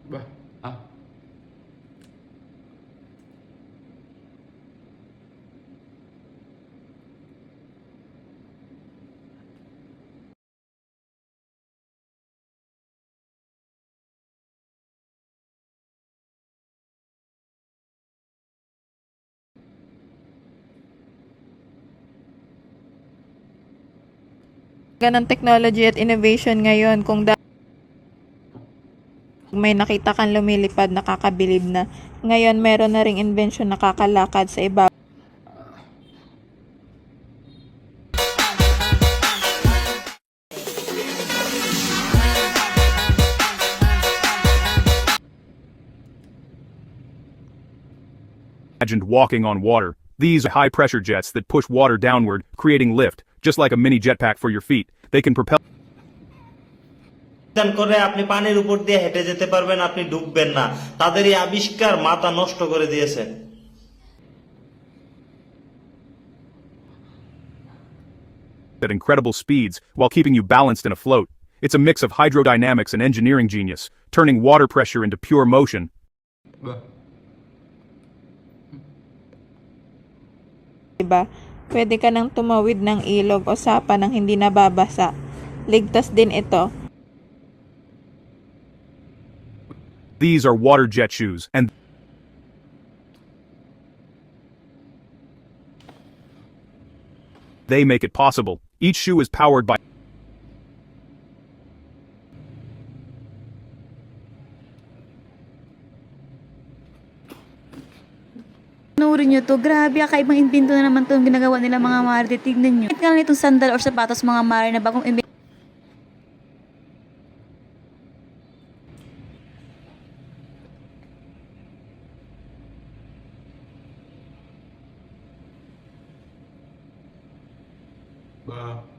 Bah, ah. Ganang technology at innovation ngayon kung may nakita kang lumilipad nakakabilib na. Ngayon meron na ring invention nakakalakad sa ibabaw. Imagined walking on water. These are high-pressure jets that push water downward, creating lift, just like a mini jetpack for your feet. They can propel করে আপনি পানির উপর দিয়ে হেঁটে যেতে পারবেন, আপনি ডুববেন না। তাদের এই আবিষ্কার মাথা নষ্ট করে দিয়েছে। at incredible speeds while keeping you balanced and afloat. It's a mix of hydrodynamics and engineering genius, turning water pressure into pure motion. Bah. Diba? Pwede ka nang tumawid ng ilog o sapa nang hindi nababasa. Ligtas din ito. These are water jet shoes, and they make it possible. Each shoe is powered by Panoorin nyo to. Grabe, kakaibang invento na naman itong ginagawa nila mga mare. Tignan nyo. Kahit nga itong sandal or sapatos mga mare na bagong invento. Bah.